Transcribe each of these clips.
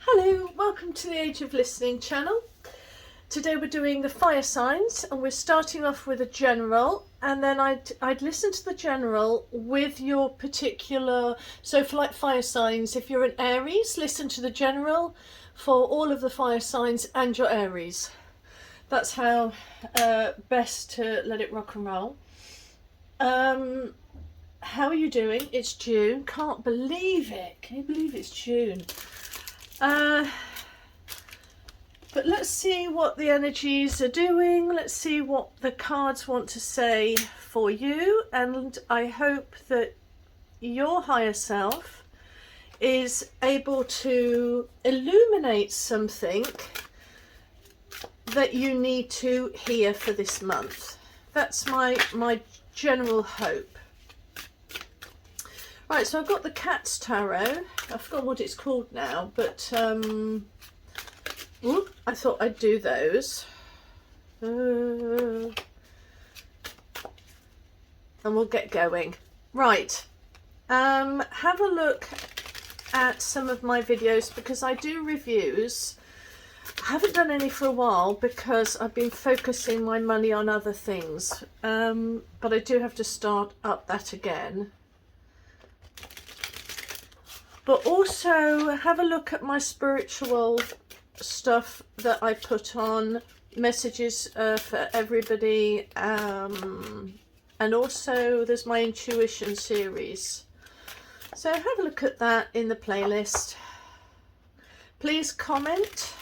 Hello, welcome to the Age of Listening channel. Today we're doing the fire signs and we're starting off with a general, and then I'd listen to the general with your particular, so for like fire signs, if you're an Aries, listen to the general for all of the fire signs and your Aries. That's how best to let it rock and roll. How are you doing? It's June. Can't believe it. Can you believe it's June? But let's see what the energies are doing. Let's see what the cards want to say for you. And I hope that your higher self is able to illuminate something that you need to hear for this month. That's my general hope. Right, so I've got the Cat's Tarot. I forgot what it's called now, but I thought I'd do those. And we'll get going. Right, have a look at some of my videos because I do reviews. I haven't done any for a while because I've been focusing my money on other things, but I do have to start up that again. But also have a look at my spiritual stuff that I put on, messages for everybody, and also there's my intuition series. So have a look at that in the playlist. Please comment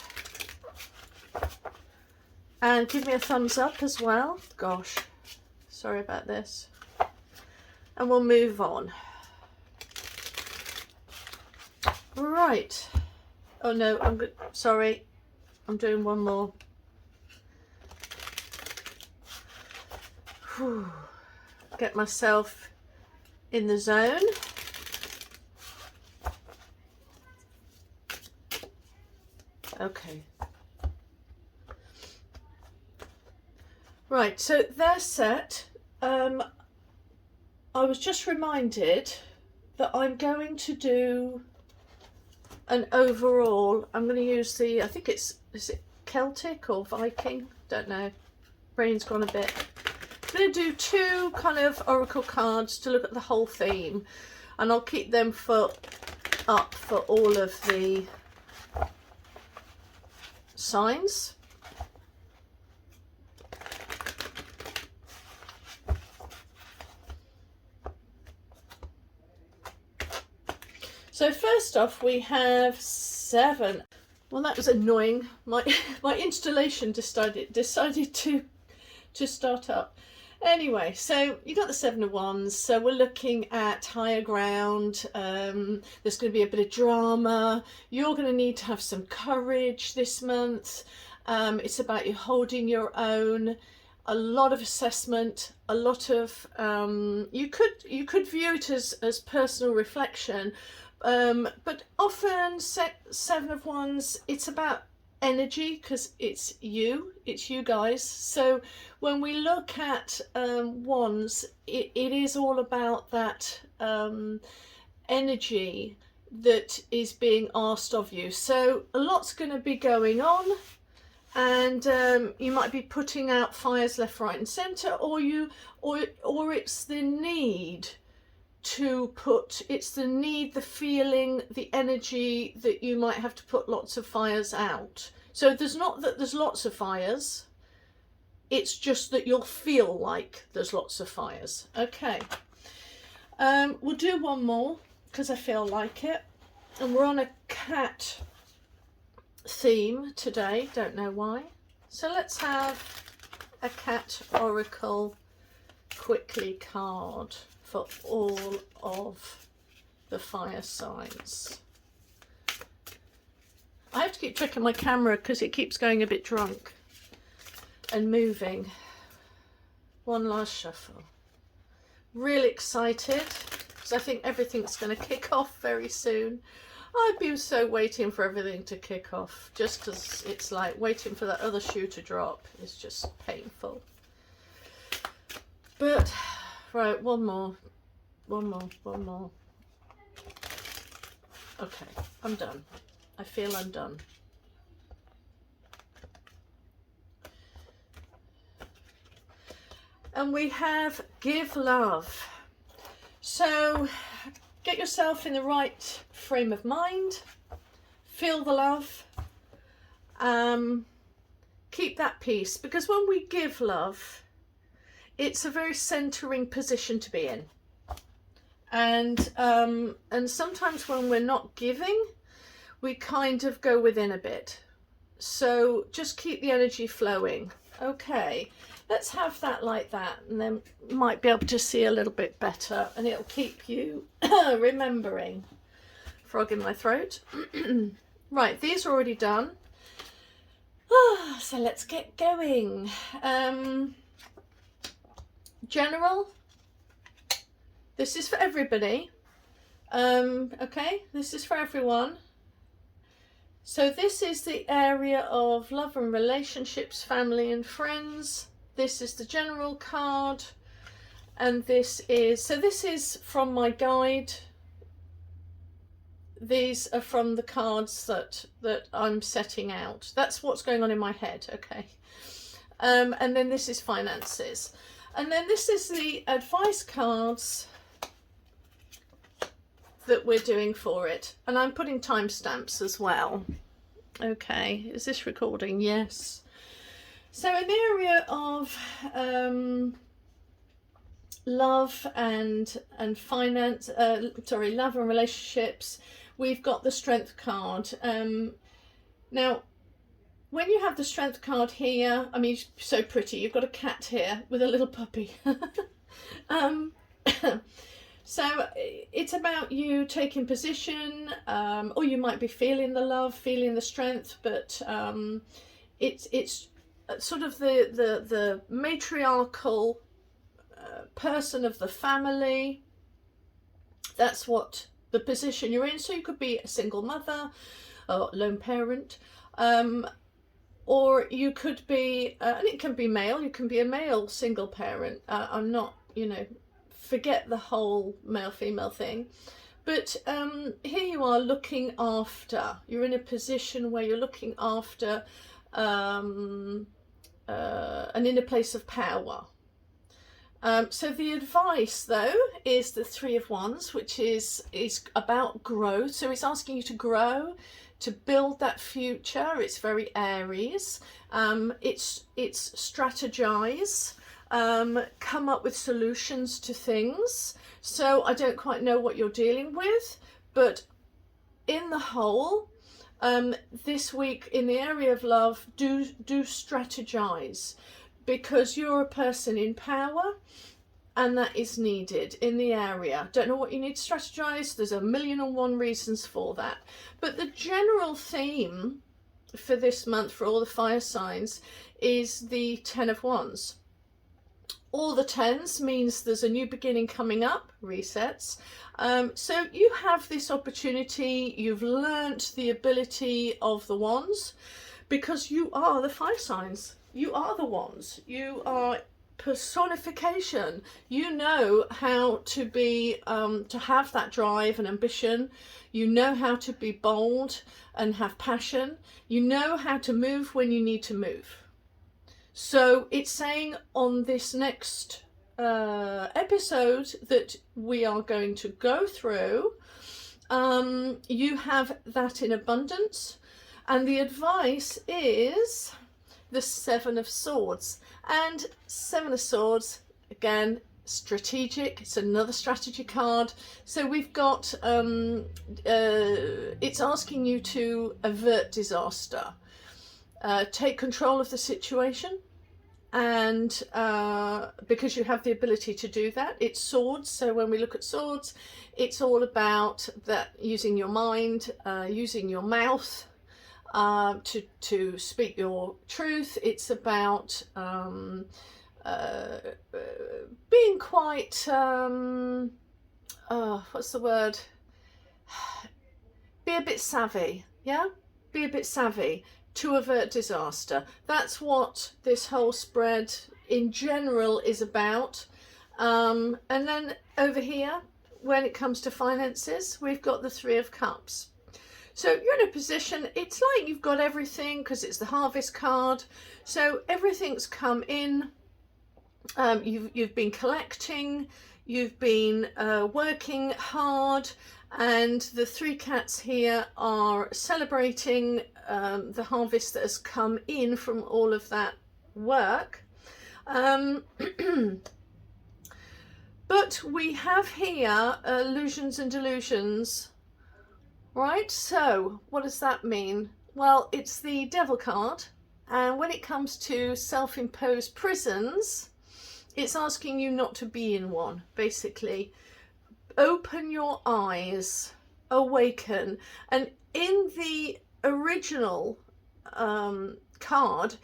and give me a thumbs up as well. Gosh, sorry about this. And we'll move on. Right. Oh no, I'm good. Sorry, I'm doing one more. Whew. Get myself in the zone. Okay. Right, so they're set. I was just reminded that I'm going to do an overall, I'm going to use the, I think is it Celtic or Viking? Don't know. Brain's gone a bit. I'm going to do two kind of oracle cards to look at the whole theme, and I'll keep them up for all of the signs. So first off, we have 7. Well, that was annoying. My installation decided to start up. Anyway, so you got the 7 of Wands. So we're looking at higher ground. There's going to be a bit of drama. You're going to need to have some courage this month. It's about you holding your own. A lot of assessment, a lot of you could view it as personal reflection. But often 7 of Wands, it's about energy because it's you guys. So when we look at Wands, it is all about that energy that is being asked of you. So a lot's going to be going on, and you might be putting out fires left, right and centre, or it's the need to put, it's the need, the feeling, the energy that you might have to put lots of fires out. So there's not that there's lots of fires, it's just that you'll feel like there's lots of fires. Okay, we'll do one more because I feel like it, and we're on a cat theme today, don't know why. So let's have a cat oracle quickly card for all of the fire signs. I have to keep checking my camera because it keeps going a bit drunk and moving. One last shuffle. Really excited because I think everything's going to kick off very soon. I've been so waiting for everything to kick off, just because it's like waiting for that other shoe to drop is just painful. But right, one more. Okay, I'm done. I feel undone. And we have give love. So get yourself in the right frame of mind. Feel the love. Keep that peace, because when we give love, it's a very centering position to be in. And sometimes when we're not giving, we kind of go within a bit. So just keep the energy flowing. Okay, let's have that like that, and then you might be able to see a little bit better, and it'll keep you remembering. Frog in my throat. Right, these are already done. So let's get going. General, this is for everybody. Okay, this is for everyone. So this is the area of love and relationships, family and friends. This is the general card, and this is from my guide. These are from the cards that I'm setting out. That's what's going on in my head, okay? And then this is finances. And then this is the advice cards that we're doing for it. And I'm putting timestamps as well. Okay, is this recording? Yes. So in the area of love and finance, love and relationships, we've got the Strength card. Now, when you have the Strength card here, I mean, so pretty. You've got a cat here with a little puppy. So it's about you taking position, or you might be feeling the love, feeling the strength, but it's sort of the matriarchal person of the family. That's what the position you're in. So you could be a single mother or lone parent, or you could be, and it can be male, you can be a male single parent. I'm not, forget the whole male-female thing. But here you are looking after, you're in a position where you're looking after and in a place of power. So the advice though is the Three of Wands, which is about growth. So it's asking you to grow, to build that future. It's very Aries. It's strategize, come up with solutions to things. So I don't quite know what you're dealing with, but in the whole, this week in the area of love, do strategize, because you're a person in power and that is needed in the area. Don't know what you need to strategize. There's 1,000,001 reasons for that. But the general theme for this month for all the fire signs is the 10 of Wands. All the 10s means there's a new beginning coming up, resets. So you have this opportunity. You've learnt the ability of the Wands, because you are the fire signs. You are the Wands. You are personification. You know how to be, to have that drive and ambition. You know how to be bold and have passion. You know how to move when you need to move. So it's saying on this next episode that we are going to go through, you have that in abundance. And the advice is the Seven of Swords. And Seven of Swords, again, strategic. It's another strategy card. So we've got, it's asking you to avert disaster. Take control of the situation, and because you have the ability to do that. It's swords, so when we look at swords, it's all about that, using your mind, using your mouth to speak your truth. It's about being quite what's the word, be a bit savvy, yeah, be a bit savvy to avert disaster. That's what this whole spread in general is about. And then over here, when it comes to finances, we've got the Three of Cups. So you're in a position, it's like you've got everything because it's the harvest card. So everything's come in. You've been collecting, you've been working hard, and the three cats here are celebrating the harvest that has come in from all of that work. But we have here illusions and delusions, right? So what does that mean? Well, it's the devil card, and when it comes to self-imposed prisons, it's asking you not to be in one, basically. Open your eyes, awaken. And in the original card,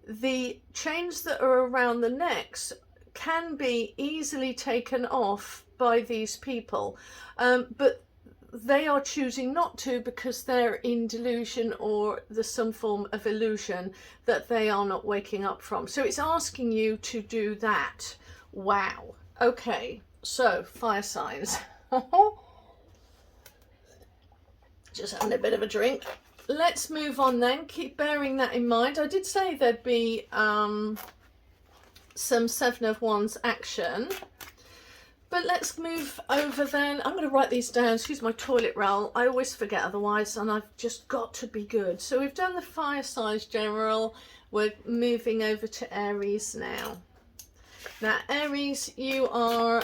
the chains that are around the necks can be easily taken off by these people. But they are choosing not to because they're in delusion, or there's some form of illusion that they are not waking up from. So it's asking you to do that. Wow. Okay, so fire signs. Just having a bit of a drink. Let's move on then. Keep bearing that in mind. I did say there'd be some Seven of Wands action. But let's move over then. I'm going to write these down. Excuse my toilet roll. I always forget otherwise, and I've just got to be good. So we've done the fire signs general. We're moving over to Aries now. Now, Aries, you are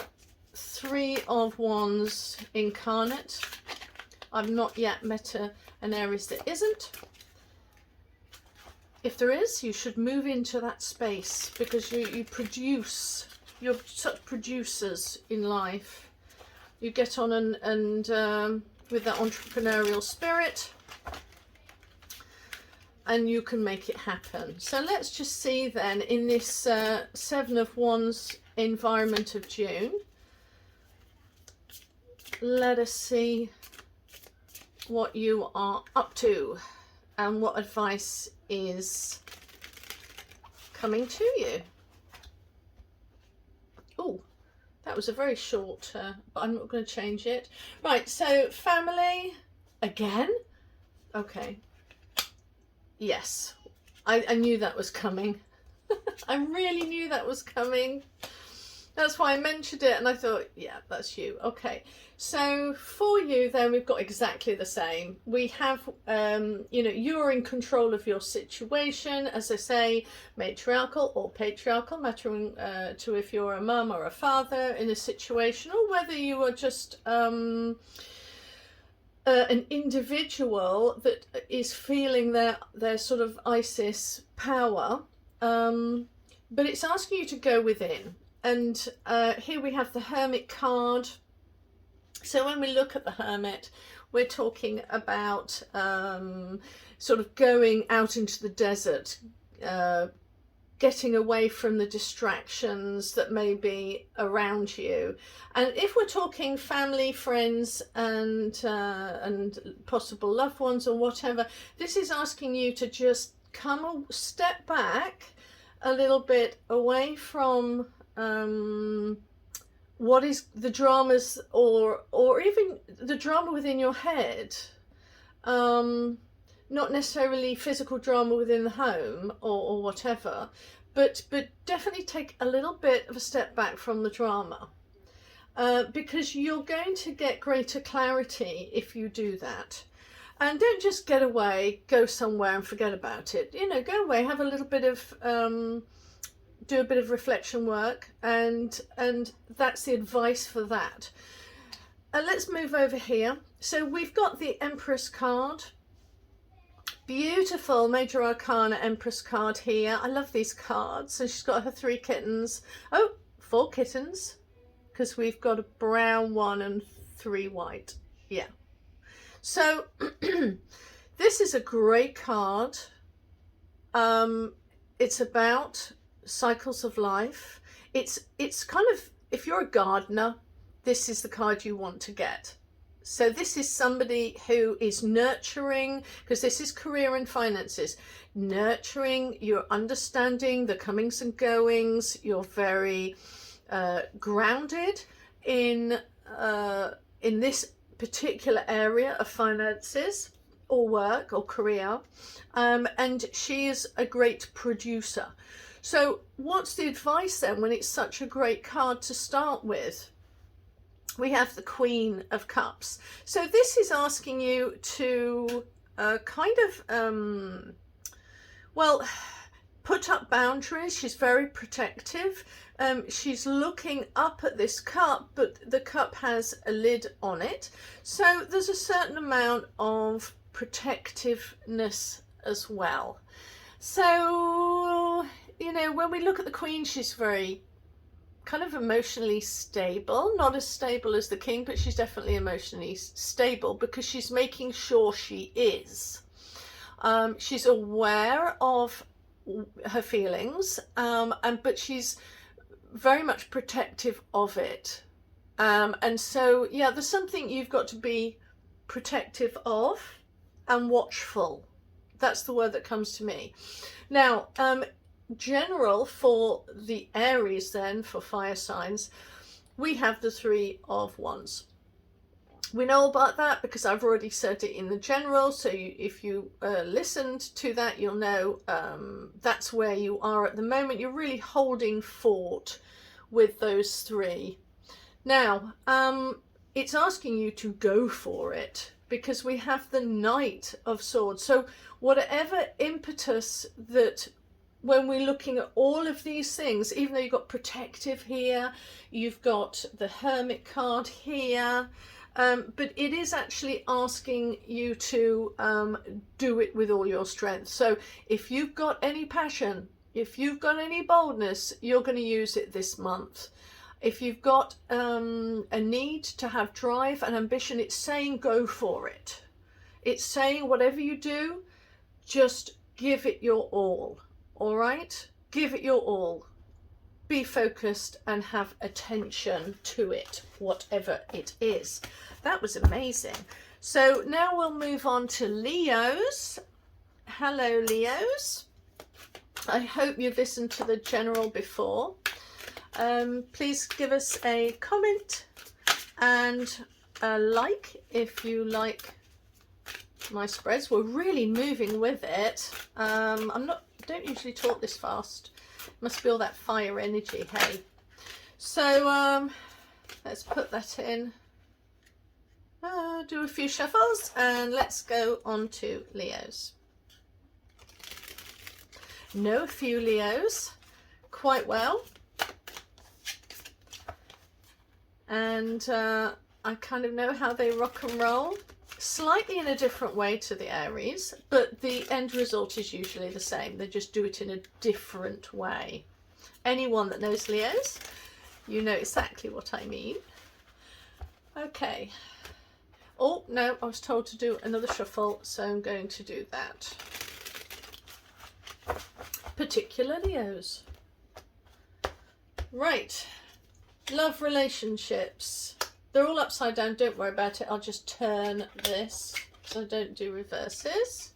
Three of Wands incarnate. I've not yet met an Aries that isn't. If there is, you should move into that space, because you produce. You're such producers in life. You get on and with that entrepreneurial spirit, and you can make it happen. So let's just see then, in this Seven of Wands environment of June, let us see what you are up to and what advice is coming to you. Oh, that was a very short, but I'm not going to change it. Right, so family, again. Okay. Yes, I knew that was coming. I really knew that was coming. That's why I mentioned it, and I thought, yeah, that's you. Okay, so for you then, we've got exactly the same. We have, you know, you're in control of your situation, as I say, matriarchal or patriarchal, mattering to if you're a mum or a father in a situation, or whether you are just an individual that is feeling their sort of Isis power, but it's asking you to go within. And here we have the Hermit card. So when we look at the Hermit, we're talking about sort of going out into the desert, getting away from the distractions that may be around you. And if we're talking family, friends, and possible loved ones or whatever, this is asking you to just come a step back a little bit away from what is the dramas, or even the drama within your head, not necessarily physical drama within the home or whatever, but definitely take a little bit of a step back from the drama, because you're going to get greater clarity if you do that. And don't just get away, go somewhere and forget about it. You know, go away, have a little bit of do a bit of reflection work, and that's the advice for that. Let's move over here. So we've got the Empress card. Beautiful Major Arcana Empress card here. I love these cards. So she's got her 3 kittens. Oh, 4 kittens, because we've got a brown one and 3 white. Yeah. So this is a great card. It's about cycles of life. It's kind of, if you're a gardener, this is the card you want to get. So this is somebody who is nurturing, because this is career and finances, nurturing, you're understanding the comings and goings, you're very grounded in this particular area of finances. or work or career, and she is a great producer. So what's the advice then when it's such a great card to start with? We have the Queen of Cups. So this is asking you to kind of, well, put up boundaries. She's very protective. She's looking up at this cup, but the cup has a lid on it. So there's a certain amount of protectiveness as well. So, you know, when we look at the Queen, she's very kind of emotionally stable, not as stable as the King, but she's definitely emotionally stable because she's making sure she is. She's aware of her feelings, but she's very much protective of it. And so, yeah, there's something you've got to be protective of and watchful. That's the word that comes to me. Now, general for the Aries then, for fire signs, we have the Three of Wands. We know about that because I've already said it in the general, so if you listened to that, you'll know that's where you are at the moment. You're really holding fort with those three. Now, it's asking you to go for it because we have the Knight of Swords. So whatever impetus that, when we're looking at all of these things, even though you've got protective here, you've got the Hermit card here, but it is actually asking you to do it with all your strength. So if you've got any passion, if you've got any boldness, you're going to use it this month. If you've got a need to have drive and ambition, it's saying go for it. It's saying whatever you do, just give it your all. All right, give it your all. Be focused and have attention to it, whatever it is. That was amazing. So now we'll move on to Leos. Hello, Leos. I hope you've listened to the general before. Please give us a comment and a like if you like my spreads. We're really moving with it. Don't usually talk this fast. Must be all that fire energy, hey. So let's put that in. Do a few shuffles and let's go on to Leos. Know a few Leos quite well. And I kind of know how they rock and roll. Slightly in a different way to the Aries, but the end result is usually the same. They just do it in a different way. Anyone that knows Leos, you know exactly what I mean. Okay. Oh, no, I was told to do another shuffle, so I'm going to do that. Particular Leos. Right. Love relationships. They're all upside down, don't worry about it. I'll just turn this so I don't do reverses.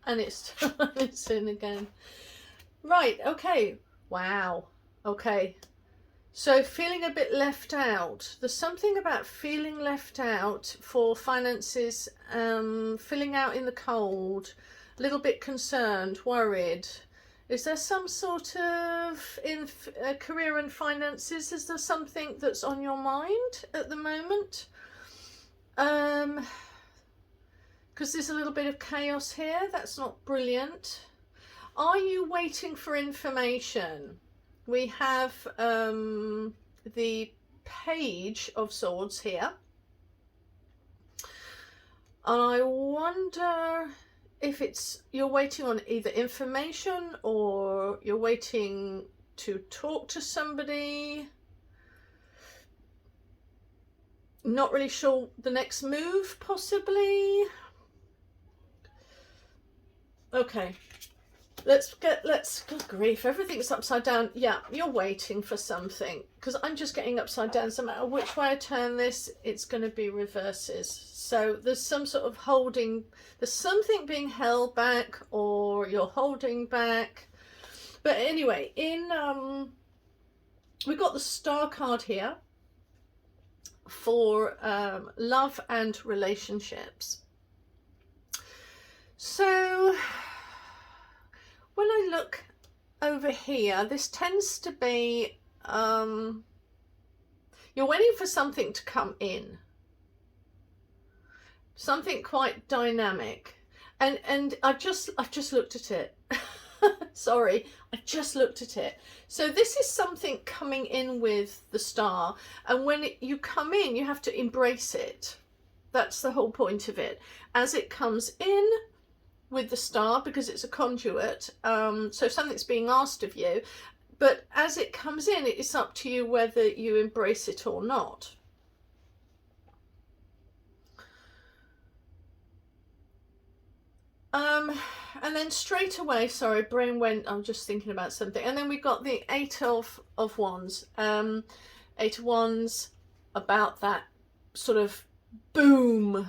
And it's in again. Right, okay. Wow. Okay. So feeling a bit left out. There's something about feeling left out for finances, feeling out in the cold, a little bit concerned, worried. Is there some sort of, in career and finances, is there something that's on your mind at the moment? Because there's a little bit of chaos here. That's not brilliant. Are you waiting for information? We have the Page of Swords here. And I wonder if it's you're waiting on either information or you're waiting to talk to somebody. Not really sure the next move, possibly. Okay. Good grief, everything's upside down. Yeah, you're waiting for something, because I'm just getting upside down. So no matter which way I turn this, it's going to be reverses. So there's some sort of holding, there's something being held back, or you're holding back. But anyway, we've got the Star card here for love and relationships. So when I look over here, this tends to be, you're waiting for something to come in. Something quite dynamic. And I've just looked at it. Sorry, I just looked at it. So this is something coming in with the star, and when you come in, you have to embrace it. That's the whole point of it. As it comes in with the star, because it's a conduit, so something's being asked of you, but as it comes in, it's up to you whether you embrace it or not. And then straight away, sorry, brain went, I'm just thinking about something. And then we got the Eight of Wands. Eight of Wands, about that sort of boom.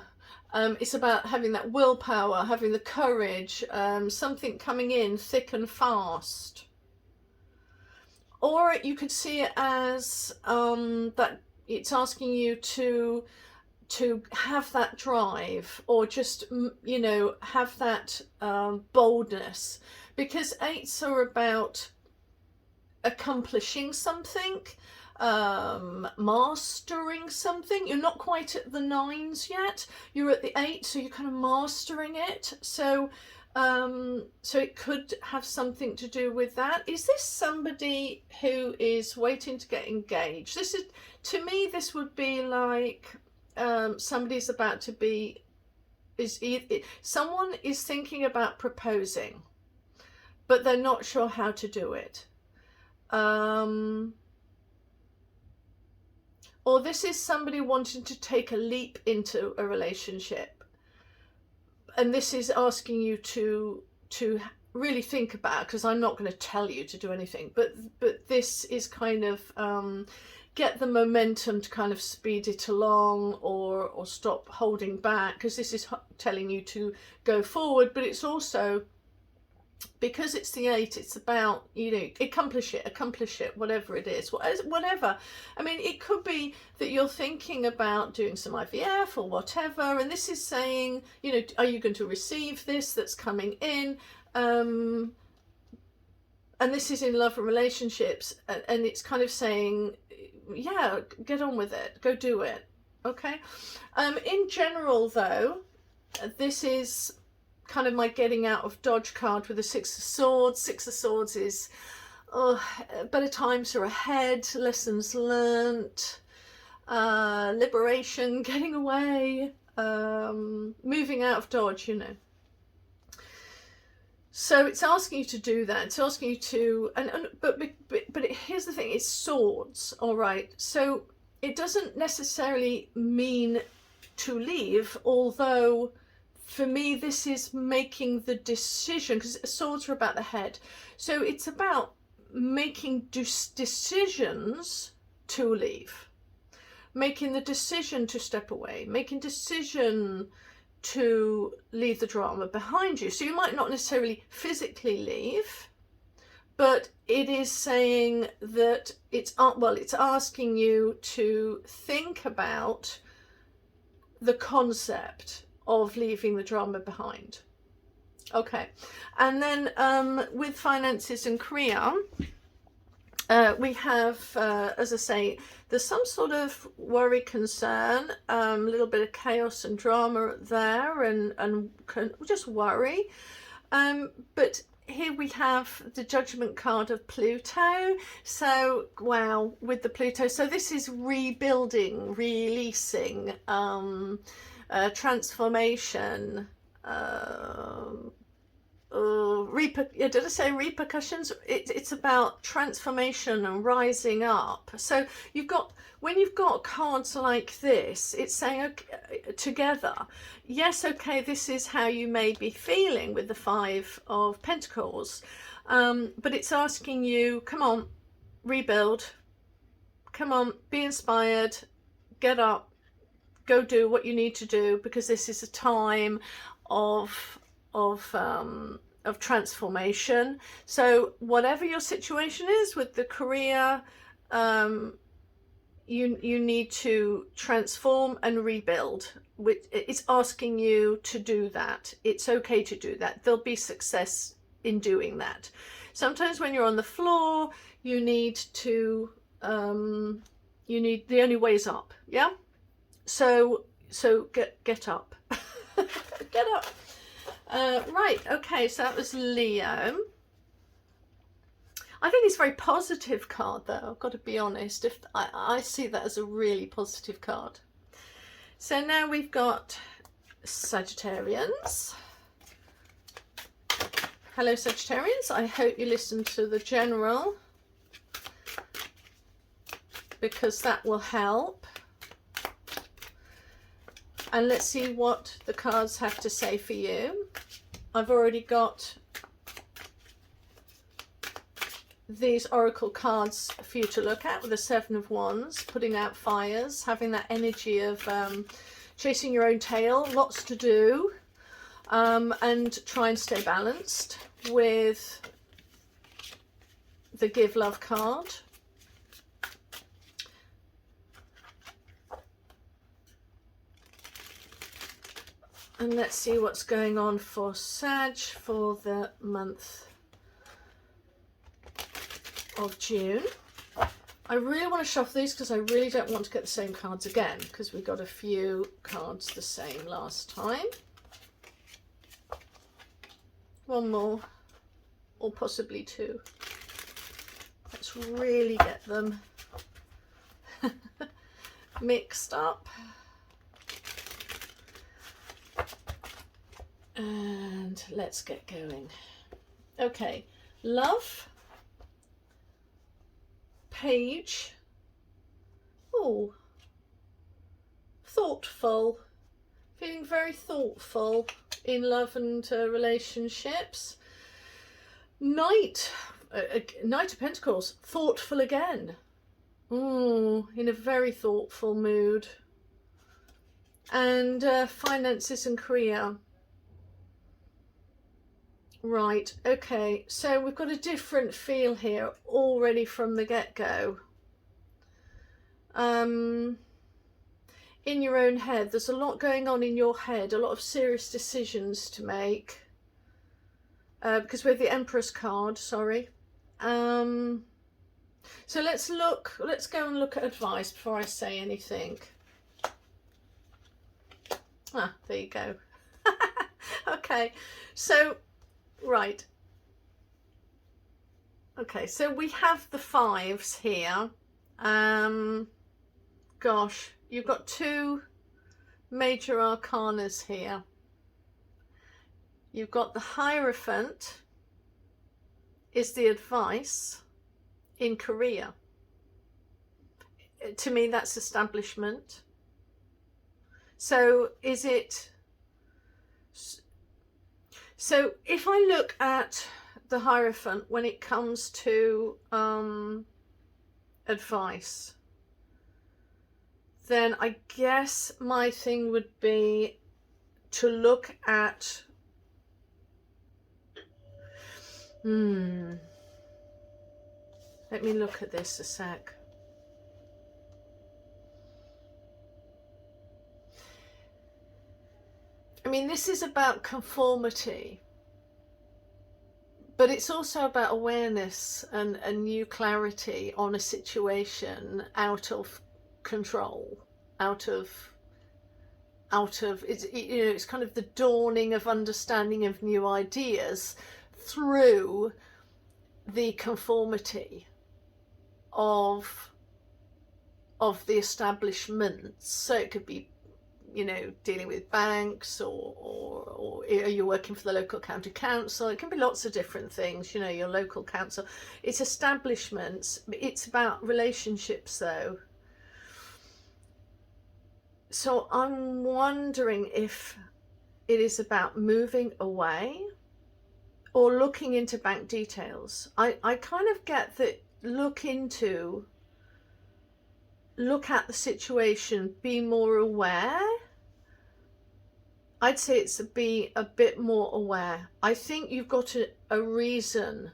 It's about having that willpower, having the courage, something coming in thick and fast. Or you could see it as that it's asking you to have that drive, or just, you know, have that boldness, because eights are about accomplishing something, mastering something. You're not quite at the nines yet, you're at the eight, so you're kind of mastering it. So so it could have something to do with that. Is this somebody who is waiting to get engaged? This is, to me, this would be like somebody's about to be, someone is thinking about proposing, but they're not sure how to do it. Or this is somebody wanting to take a leap into a relationship, and this is asking you to really think about, because I'm not going to tell you to do anything, but this is kind of get the momentum to kind of speed it along, or stop holding back, because this is telling you to go forward. But it's also, because it's the eight, it's about, you know, accomplish it, whatever it is, whatever. I mean, it could be that you're thinking about doing some IVF or whatever, and this is saying, you know, are you going to receive this that's coming in? And this is in love and relationships, and it's kind of saying, yeah, get on with it, go do it. Okay. In general, though, this is kind of my getting out of dodge card with the Six of Swords. Six of Swords is, better times are ahead, lessons learnt, liberation, getting away, moving out of dodge, you know. So it's asking you to do that. It's asking you to, but here's the thing: it's swords, all right. So it doesn't necessarily mean to leave, although for me this is making the decision, because swords are about the head. So it's about making decisions to leave, making the decision to step away, making decision to leave the drama behind you. So you might not necessarily physically leave, but it is saying that it's asking you to think about the concept of leaving the drama behind. Okay, and then with finances and career, we have, as I say, there's some sort of worry, concern, a little bit of chaos and drama there, and just worry. But here we have the Judgment card of Pluto. So, wow, with the Pluto. So this is rebuilding, releasing, transformation, did I say repercussions? It's about transformation and rising up. So when you've got cards like this, it's saying, okay, together, yes, okay, this is how you may be feeling with the Five of Pentacles, but it's asking you, come on, rebuild, come on, be inspired, get up, go do what you need to do, because this is a time of transformation. So whatever your situation is with the career, you need to transform and rebuild. It's asking you to do that. It's okay to do that. There'll be success in doing that. Sometimes when you're on the floor, you need to the only way is up. Yeah, so get up. Get up. Right, okay, so that was Leo. I think it's a very positive card, though, I've got to be honest. If I see that as a really positive card. So now we've got Sagittarians. Hello, Sagittarians. I hope you listen to the general, because that will help. And let's see what the cards have to say for you. I've already got these oracle cards for you to look at, with the Seven of Wands, putting out fires, having that energy of chasing your own tail, lots to do, and try and stay balanced, with the Give Love card. And let's see what's going on for Sag for the month of June. I really want to shuffle these because I really don't want to get the same cards again, because we got a few cards the same last time. One more, or possibly two. Let's really get them mixed up. And let's get going. Okay, love. Page. Oh, thoughtful. Feeling very thoughtful in love and relationships. Knight. Knight of Pentacles. Thoughtful again. In a very thoughtful mood. And finances and career. Right, okay, so we've got a different feel here already from the get-go. In your own head, there's a lot going on in your head, a lot of serious decisions to make. Because we have the Empress card, sorry. So let's go and look at advice before I say anything. Ah, there you go. Okay, so... Right. Okay, so we have the fives here. Gosh, you've got two major arcanas here. You've got the Hierophant is the advice in career. To me, that's establishment. So is it... So if I look at the Hierophant when it comes to advice, then I guess my thing would be to look at let me look at this a sec. I mean, this is about conformity, but it's also about awareness and new clarity on a situation out of control, out of it's, you know, it's kind of the dawning of understanding of new ideas through the conformity of the establishments. So it could be, you know, dealing with banks, or you're working for the local county council. It can be lots of different things, you know, your local council. It's establishments. It's about relationships, though. So I'm wondering if it is about moving away or looking into bank details. I kind of get that look at the situation, be more aware. I'd say it's to be a bit more aware. I think you've got a reason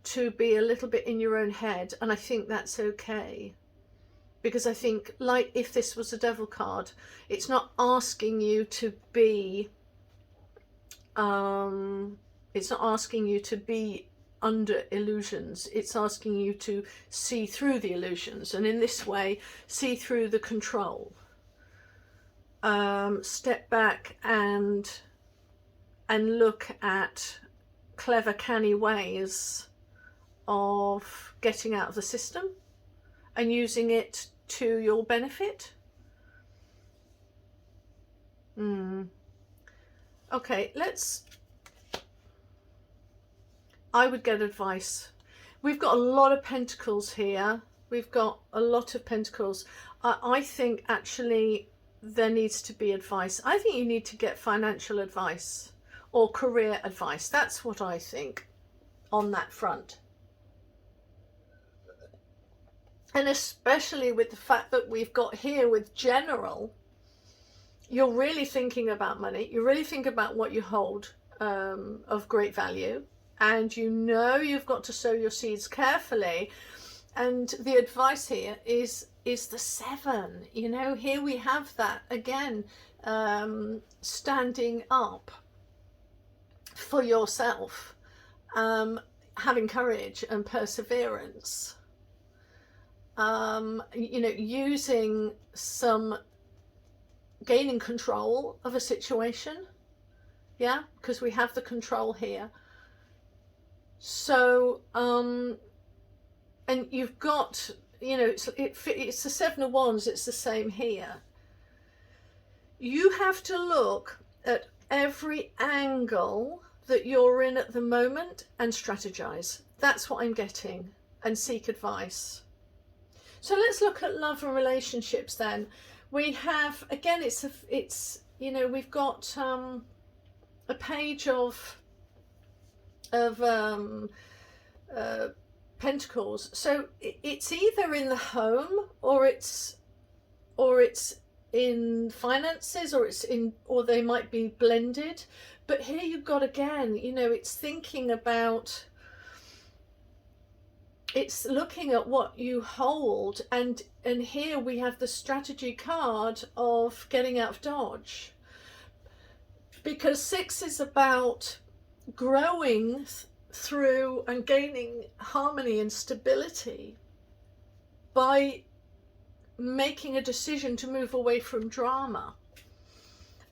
to be a little bit in your own head, and I think that's okay, because I think, like, if this was a devil card, it's not asking you to be it's not asking you to be under illusions. It's asking you to see through the illusions, and in this way see through the control. Step back and look at clever, canny ways of getting out of the system and using it to your benefit. Okay, I would get advice. We've got a lot of pentacles here. We've got a lot of pentacles. I think actually there needs to be advice. I think you need to get financial advice or career advice. That's what I think on that front. And especially with the fact that we've got here with general, you're really thinking about money. You really think about what you hold of great value. And you know you've got to sow your seeds carefully. And the advice here is the 7. You know, here we have that again, standing up for yourself, having courage and perseverance, you know, using some, gaining control of a situation. Yeah, because we have the control here. So, and you've got, you know, it's the 7 of Wands, it's the same here. You have to look at every angle that you're in at the moment and strategize. That's what I'm getting, and seek advice. So let's look at love and relationships then. We have, again, it's you know, we've got a page of Pentacles. So it's either in the home, or it's in finances, or they might be blended. But here you've got, again, you know, it's thinking about, it's looking at what you hold, and here we have the strategy card of getting out of dodge, because 6 is about growing through and gaining harmony and stability by making a decision to move away from drama.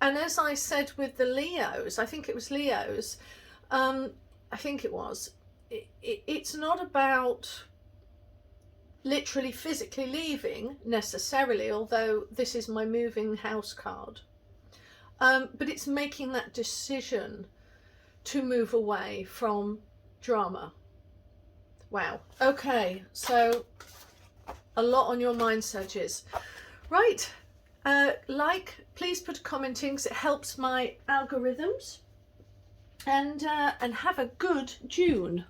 And as I said with the Leos, I think it was Leos, it's not about literally physically leaving necessarily, although this is my moving house card, but it's making that decision to move away from drama. Wow. Okay, so a lot on your mind, Sagittarius. Right. Please put a comment in, because it helps my algorithms. And have a good June.